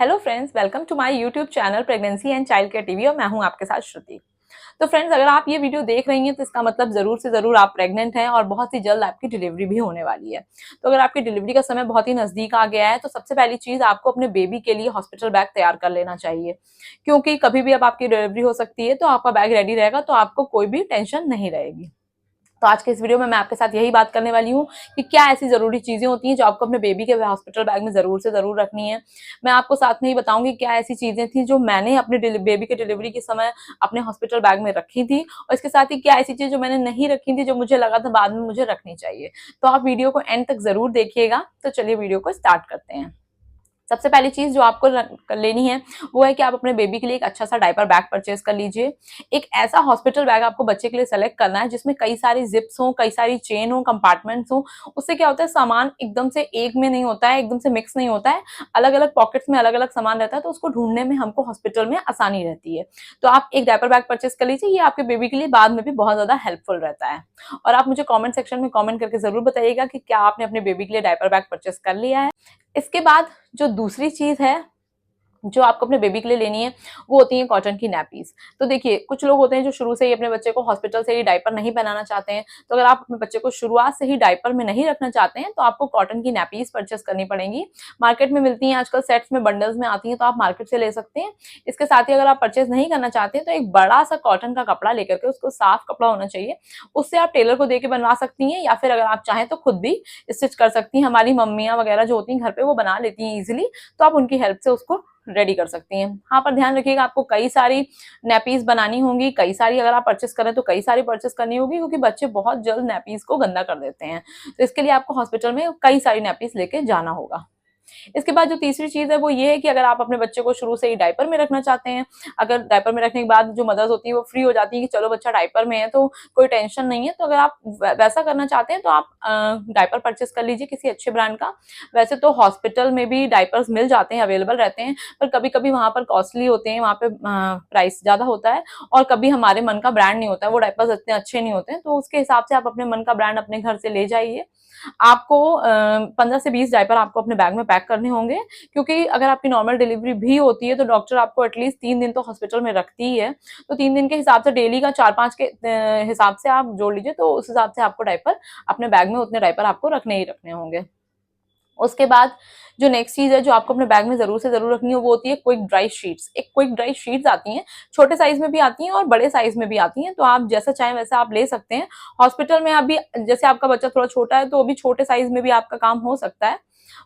Hello friends, welcome to my YouTube channel pregnancy and child care TV और मैं हूं आपके साथ श्रुति। तो फ्रेंड्स, अगर आप ये वीडियो देख रही हैं तो इसका मतलब ज़रूर से ज़रूर आप प्रेग्नेंट हैं और बहुत ही जल्द आपकी डिलीवरी भी होने वाली है। तो अगर आपकी डिलीवरी का समय बहुत ही नज़दीक आ गया है तो सबसे पहली चीज़ आपको अपने बेबी के लिए हॉस्पिटल बैग तैयार कर लेना चाहिए, क्योंकि कभी भी अब आपकी डिलीवरी हो सकती है। तो आपका बैग रेडी रहेगा तो आपको कोई भी टेंशन नहीं रहेगी। तो आज के इस वीडियो में मैं आपके साथ यही बात करने वाली हूँ कि क्या ऐसी ज़रूरी चीज़ें होती हैं जो आपको अपने बेबी के हॉस्पिटल बैग में ज़रूर से ज़रूर रखनी है। मैं आपको साथ में ही बताऊंगी क्या ऐसी चीज़ें थी जो मैंने अपने बेबी के डिलीवरी के समय अपने हॉस्पिटल बैग में रखी थी, और इसके साथ ही क्या ऐसी चीज़ जो मैंने नहीं रखी थी जो मुझे लगा था बाद में मुझे रखनी चाहिए। तो आप वीडियो को एंड तक ज़रूर देखिएगा। तो चलिए वीडियो को स्टार्ट करते हैं। सबसे पहली चीज जो आपको लेनी है वो है कि आप अपने बेबी के लिए एक अच्छा सा डायपर बैग परचेज कर लीजिए। एक ऐसा हॉस्पिटल बैग आपको बच्चे के लिए सेलेक्ट करना है जिसमें कई सारी जिप्स हो, कई सारी चेन हो, कंपार्टमेंट्स हो। उससे क्या होता है, सामान एकदम से एक में नहीं होता है, एकदम से मिक्स नहीं होता है, अलग अलग पॉकेट्स में अलग अलग सामान रहता है, तो उसको ढूंढने में हमको हॉस्पिटल में आसानी रहती है। तो आप एक डायपर बैग परचेज कर लीजिए, ये आपके बेबी के लिए बाद में भी बहुत ज्यादा हेल्पफुल रहता है। और आप मुझे कॉमेंट सेक्शन में कॉमेंट करके जरूर बताइएगा कि क्या आपने अपने बेबी के लिए डायपर बैग परचेज कर लिया है। इसके बाद जो दूसरी चीज है जो आपको अपने बेबी के लिए लेनी है वो होती है कॉटन की नैपीज। तो देखिए, कुछ लोग होते हैं जो शुरू से ही अपने बच्चे को हॉस्पिटल से ही डायपर नहीं पहनाना चाहते हैं। तो अगर आप अपने बच्चे को शुरुआत से ही डायपर में नहीं रखना चाहते हैं तो आपको कॉटन की नैपीज परचेस करनी पड़ेंगी। मार्केट में मिलती हैं आजकल, सेट्स में, बंडल्स में आती हैं, तो आप मार्केट से ले सकते हैं। इसके साथ ही अगर आप परचेस नहीं करना चाहते हैं तो एक बड़ा सा कॉटन का कपड़ा लेकर के, उसको साफ कपड़ा होना चाहिए, उससे आप टेलर को देके बनवा सकती हैं, या फिर अगर आप चाहें तो खुद भी स्टिच कर सकती हैं। हमारी मम्मियां वगैरह जो होती हैं घर पे वो बना लेती हैं इजिली, तो आप उनकी हेल्प से उसको रेडी कर सकती हैं। हाँ, पर ध्यान रखिएगा आपको कई सारी नैपीज बनानी होंगी, कई सारी अगर आप परचेस करें तो कई सारी परचेस करनी होगी, क्योंकि बच्चे बहुत जल्द नैपीज को गंदा कर देते हैं। तो इसके लिए आपको हॉस्पिटल में कई सारी नैपीज लेके जाना होगा। इसके बाद जो तीसरी चीज है वो ये है कि अगर आप अपने बच्चे को शुरू से ही डायपर में रखना चाहते हैं, अगर डायपर में रखने के बाद जो मदर्स होती है वो फ्री हो जाती है कि चलो बच्चा डायपर में है तो कोई टेंशन नहीं है, तो अगर आप वैसा करना चाहते हैं तो आप डायपर परचेस कर लीजिए किसी अच्छे ब्रांड का। वैसे तो हॉस्पिटल में भी डायपर्स मिल जाते हैं, अवेलेबल रहते हैं, पर कभी कभी वहां पर कॉस्टली होते हैं, वहां पे प्राइस ज्यादा होता है, और कभी हमारे मन का ब्रांड नहीं होता है, वो डायपर्स इतने अच्छे नहीं होते हैं। तो उसके हिसाब से आप अपने मन का ब्रांड अपने घर से ले जाइए। आपको 15 से 20 डायपर आपको अपने बैग में पैक करने होंगे, क्योंकि अगर आपकी नॉर्मल डिलीवरी भी होती है तो डॉक्टर आपको एटलीस्ट 3 दिन तो हॉस्पिटल में रखती ही है। तो 3 दिन के हिसाब से डेली का 4-5 के हिसाब से आप जोड़ लीजिए, तो उस हिसाब से आपको डायपर अपने बैग में उतने डायपर आपको रखने ही रखने होंगे। उसके बाद जो नेक्स्ट चीज है जो आपको अपने बैग में जरूर से जरूर रखनी है वो होती है क्विक ड्राई शीट्स। एक क्विक ड्राई शीट्स आती हैं, छोटे साइज में भी आती हैं और बड़े साइज में भी आती हैं, तो आप जैसा चाहें वैसा आप ले सकते हैं। हॉस्पिटल में अभी जैसे आपका बच्चा थोड़ा छोटा है तो अभी छोटे साइज में भी आपका काम हो सकता है,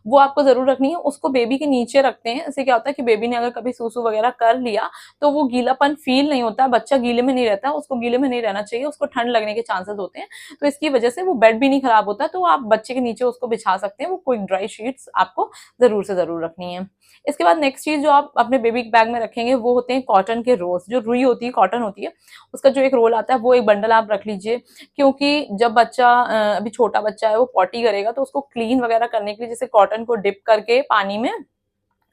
वो आपको जरूर रखनी है। उसको बेबी के नीचे रखते हैं, इससे क्या होता है कि बेबी ने अगर कभी सूसू वगैरह कर लिया तो वो गीलापन फील नहीं होता, बच्चा गीले में नहीं रहता, उसको गीले में नहीं रहना चाहिए, उसको ठंड लगने के चांसेस होते हैं। तो इसकी वजह से वो बेड भी नहीं खराब होता, तो आप बच्चे के नीचे उसको बिछा सकते हैं। वो क्विक ड्राई शीट्स आपको जरूर से जरूर रखनी है। इसके बाद नेक्स्ट चीज जो आप अपने बेबी बैग में रखेंगे वो होते हैं कॉटन के रोल्स। जो रुई होती है, कॉटन होती है, उसका जो एक रोल आता है वो एक बंडल आप रख लीजिए, क्योंकि जब बच्चा अभी छोटा बच्चा है वो पॉटी करेगा तो उसको क्लीन वगैरह करने के लिए जैसे कॉटन को डिप करके पानी में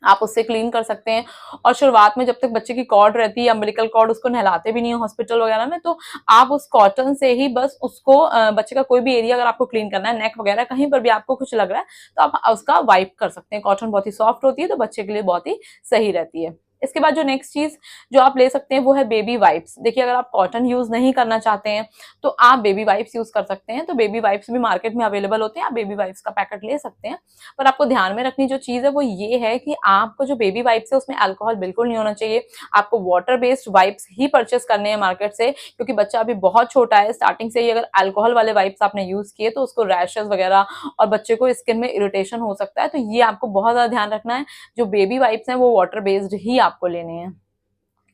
आप उससे क्लीन कर सकते हैं। और शुरुआत में जब तक बच्चे की कॉर्ड रहती है, अम्बिलिकल कॉर्ड, उसको नहलाते भी नहीं है हॉस्पिटल वगैरह में, तो आप उस कॉटन से ही बस उसको बच्चे का कोई भी एरिया अगर आपको क्लीन करना है, नेक वगैरह कहीं पर भी आपको कुछ लग रहा है तो आप उसका वाइप कर सकते हैं। कॉटन बहुत ही सॉफ्ट होती है तो बच्चे के लिए बहुत ही सही रहती है। इसके बाद जो नेक्स्ट चीज जो आप ले सकते हैं वो है बेबी वाइप्स। देखिए, अगर आप कॉटन यूज नहीं करना चाहते हैं तो आप बेबी वाइप्स यूज कर सकते हैं। तो बेबी वाइप्स भी मार्केट में अवेलेबल होते हैं, आप बेबी वाइप्स का पैकेट ले सकते हैं। पर आपको ध्यान में रखनी जो चीज है वो ये है कि आपको जो बेबी वाइप्स है उसमें अल्कोहल बिल्कुल नहीं होना चाहिए। आपको वाटर बेस्ड वाइप्स ही परचेस करने हैं मार्केट से, क्योंकि बच्चा अभी बहुत छोटा है। स्टार्टिंग से ही अगर अल्कोहल वाले वाइप्स आपने यूज किए तो उसको रैशेस वगैरह और बच्चे को स्किन में इरिटेशन हो सकता है। तो ये आपको बहुत ज्यादा ध्यान रखना है, जो बेबी वाइप्स हैं वो वाटर बेस्ड ही आपको लेने हैं।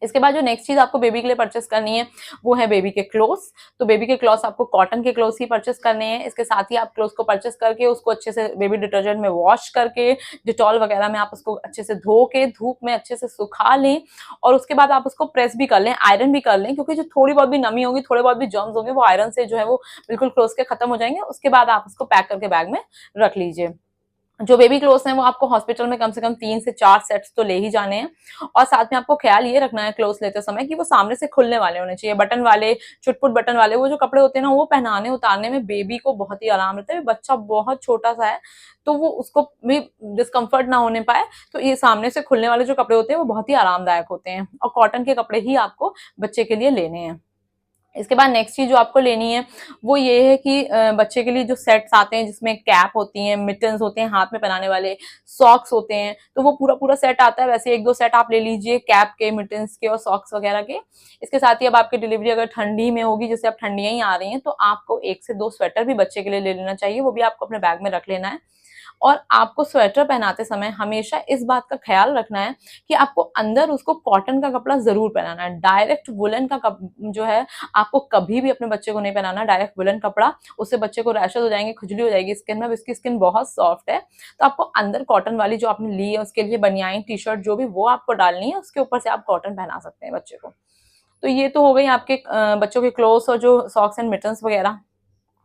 इसके बाद जो नेक्स्ट चीज आपको बेबी के लिए परचेस करनी है वो है बेबी के क्लोथ्स। तो बेबी के क्लोथ्स आपको कॉटन के क्लोथ्स ही परचेस करने हैं। इसके साथ ही आप क्लोथ्स को परचेस करके उसको अच्छे से बेबी डिटर्जेंट में वॉश करके, डिटॉल वगैरह में आप उसको अच्छे से धो के धूप में अच्छे से सुखा लें, और उसके बाद आप उसको प्रेस भी कर लें, आयरन भी कर लें, क्योंकि जो थोड़ी बहुत भी नमी होगी, थोड़े बहुत भी जर्म्स होंगे, वो आयरन से जो है वो बिल्कुल क्लोथ्स के खत्म हो जाएंगे। उसके बाद आप उसको पैक करके बैग में रख लीजिए। जो बेबी क्लोथ्स हैं वो आपको हॉस्पिटल में कम से कम 3 से 4 सेट्स तो ले ही जाने हैं। और साथ में आपको ख्याल ये रखना है क्लोथ्स लेते समय कि वो सामने से खुलने वाले होने चाहिए, बटन वाले, चुट-पुट बटन वाले वो जो कपड़े होते हैं ना, वो पहनाने उतारने में बेबी को बहुत ही आराम रहता है। बच्चा बहुत छोटा-सा है, तो वो उसको भी डिस्कम्फर्ट ना होने पाए, तो ये सामने से खुलने वाले जो कपड़े होते हैं वो बहुत ही आरामदायक होते हैं, और कॉटन के कपड़े ही आपको बच्चे के लिए लेने हैं। इसके बाद नेक्स्ट चीज जो आपको लेनी है वो ये है कि बच्चे के लिए जो सेट्स आते हैं जिसमें कैप होती है, मिटन्स होते हैं हाथ में पहनाने वाले, सॉक्स होते हैं, तो वो पूरा पूरा सेट आता है। वैसे एक दो सेट आप ले लीजिए कैप के, मिटन्स के और सॉक्स वगैरह के। इसके साथ ही अब आपकी डिलीवरी अगर ठंडी में होगी, जैसे अब ठंडियां ही आ रही हैं, तो आपको 1 से 2 स्वेटर भी बच्चे के लिए ले लेना चाहिए, वो भी आपको अपने बैग में रख लेना है। और आपको स्वेटर पहनाते समय हमेशा इस बात का ख्याल रखना है कि आपको अंदर उसको कॉटन का कपड़ा जरूर पहनाना है। डायरेक्ट वुलन का जो है आपको कभी भी अपने बच्चे को नहीं पहनाना, डायरेक्ट वुलन कपड़ा, उससे बच्चे को रैशेज हो जाएंगे, खुजली हो जाएगी स्किन में। इसकी स्किन बहुत सॉफ्ट है, तो आपको अंदर कॉटन वाली जो आपने ली है उसके लिए बनियान, टी शर्ट जो भी वो आपको डालनी है, उसके ऊपर से आप कॉटन पहना सकते हैं बच्चे को। तो ये तो हो गई आपके बच्चों के क्लोथ्स और जो सॉक्स एंड मिटन्स वगैरह।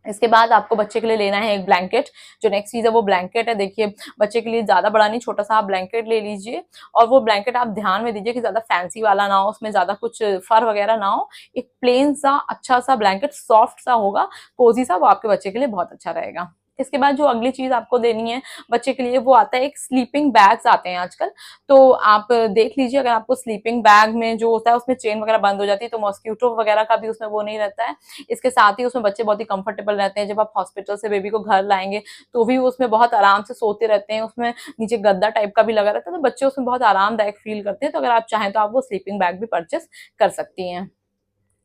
इसके बाद आपको बच्चे के लिए लेना है एक ब्लैंकेट। जो नेक्स्ट चीज है वो ब्लैंकेट है। देखिए बच्चे के लिए ज्यादा बड़ा नहीं, छोटा सा आप ब्लैंकेट ले लीजिए, और वो ब्लैंकेट आप ध्यान में दीजिए कि ज्यादा फैंसी वाला ना हो, उसमें ज्यादा कुछ फर वगैरह ना हो। एक प्लेन सा अच्छा सा ब्लैंकेट, सॉफ्ट सा होगा, कोजी सा, वो आपके बच्चे के लिए बहुत अच्छा रहेगा। इसके बाद जो अगली चीज आपको देनी है बच्चे के लिए वो आता है एक स्लीपिंग बैग्स आते हैं आजकल। तो आप देख लीजिए, अगर आपको स्लीपिंग बैग में जो होता है उसमें चेन वगैरह बंद हो जाती है, तो मॉस्किटो वगैरह का भी उसमें वो नहीं रहता है। इसके साथ ही उसमें बच्चे बहुत ही कंफर्टेबल रहते हैं। जब आप हॉस्पिटल से बेबी को घर लाएंगे तो भी वो उसमें बहुत आराम से सोते रहते हैं। उसमें नीचे गद्दा टाइप का भी लगा रहता है, तो बच्चे उसमें बहुत आरामदायक फील करते हैं। तो अगर आप चाहें तो आप वो स्लीपिंग बैग भी परचेस कर सकती हैं।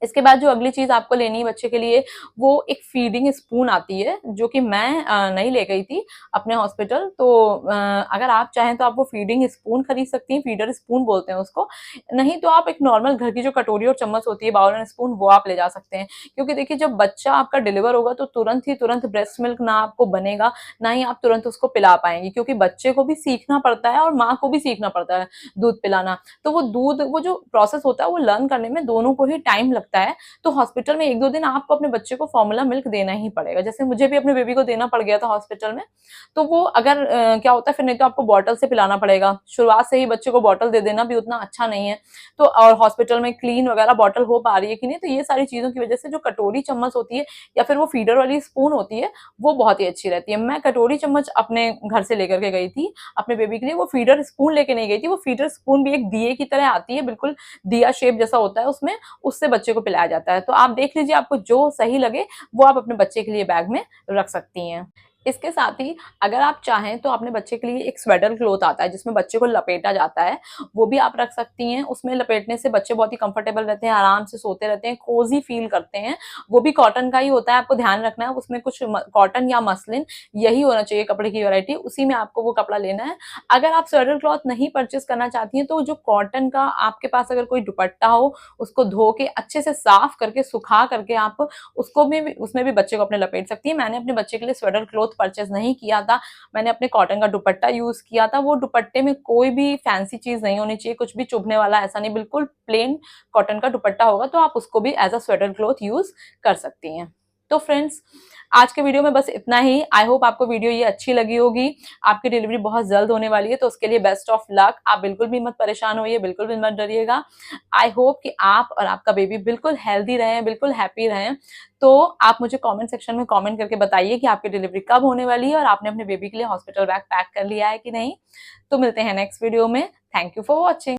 इसके बाद जो अगली चीज आपको लेनी है बच्चे के लिए वो एक फीडिंग स्पून आती है, जो कि मैं नहीं ले गई थी अपने हॉस्पिटल। तो अगर आप चाहें तो आप वो फीडिंग स्पून खरीद सकती हैं, फीडर स्पून बोलते हैं उसको। नहीं तो आप एक नॉर्मल घर की जो कटोरी और चम्मच होती है, बाउल एंड स्पून, वो आप ले जा सकते हैं। क्योंकि देखिए जब बच्चा आपका डिलीवर होगा तो तुरंत ब्रेस्ट मिल्क ना आपको बनेगा, ना ही आप तुरंत उसको पिला पाएंगे, क्योंकि बच्चे को भी सीखना पड़ता है और माँ को भी सीखना पड़ता है दूध पिलाना। तो वो जो प्रोसेस होता है वो लर्न करने में दोनों को ही टाइम लगता है। तो हॉस्पिटल में 1-2 दिन आपको अपने बच्चे को फॉर्मूला मिल्क देना ही पड़ेगा। जैसे मुझे भी अपने बेबी को देना पड़ गया था हॉस्पिटल में। तो वो अगर क्या होता है फिर, नहीं तो आपको बॉटल से पिलाना पड़ेगा। शुरुआत से ही बच्चे को बॉटल दे देना भी उतना अच्छा नहीं है। तो और हॉस्पिटल में क्लीन वगैरह बॉटल हो पा रही है कि नहीं, तो ये सारी चीजों की वजह से जो कटोरी चम्मच होती है या फिर वो फीडर वाली स्पून होती है, वो बहुत ही अच्छी रहती है। मैं कटोरी चम्मच अपने घर से लेकर के गई थी अपने बेबी के लिए, वो फीडर स्पून लेके नहीं गई थी। वो फीडर स्पून भी एक दिए की तरह आती है, बिल्कुल दिया शेप जैसा होता है उसमें, उससे बच्चे को पिलाया जाता है। तो आप देख लीजिए आपको जो सही लगे वो आप अपने बच्चे के लिए बैग में रख सकती हैं। इसके साथ ही अगर आप चाहें तो अपने बच्चे के लिए एक स्वेटर क्लॉथ आता है जिसमें बच्चे को लपेटा जाता है, वो भी आप रख सकती हैं। उसमें लपेटने से बच्चे बहुत ही कंफर्टेबल रहते हैं, आराम से सोते रहते हैं, कोजी फील करते हैं। वो भी कॉटन का ही होता है, आपको ध्यान रखना है उसमें कुछ कॉटन या मसलिन यही होना चाहिए कपड़े की वैरायटी, उसी में आपको वो कपड़ा लेना है। अगर आप स्वेटर क्लॉथ नहीं परचेस करना चाहती हैं तो जो कॉटन का आपके पास अगर कोई दुपट्टा हो, उसको धो के अच्छे से साफ करके सुखा करके आप उसको भी उसमें भी बच्चे को अपने लपेट सकती है। मैंने अपने बच्चे के लिए स्वेटर क्लॉथ परचेस नहीं किया था, मैंने अपने कॉटन का दुपट्टा यूज किया था। वो दुपट्टे में कोई भी फैंसी चीज नहीं होनी चाहिए, कुछ भी चुभने वाला ऐसा नहीं, बिल्कुल प्लेन कॉटन का दुपट्टा होगा, तो आप उसको भी as a sweater cloth use कर सकती हैं। तो फ्रेंड्स आज के वीडियो में बस इतना ही। आई होप आपको वीडियो ये अच्छी लगी होगी। आपकी डिलीवरी बहुत जल्द होने वाली है, तो उसके लिए बेस्ट ऑफ लक। आप बिल्कुल भी मत परेशान होइए, बिल्कुल भी मत डरिएगा। आई होप कि आप और आपका बेबी बिल्कुल हेल्दी रहें, बिल्कुल हैप्पी रहें। तो आप मुझे कमेंट सेक्शन में कमेंट करके बताइए कि आपकी डिलीवरी कब होने वाली है और आपने अपने बेबी के लिए हॉस्पिटल बैग पैक कर लिया है कि नहीं। तो मिलते हैं नेक्स्ट वीडियो में। Thank you for watching.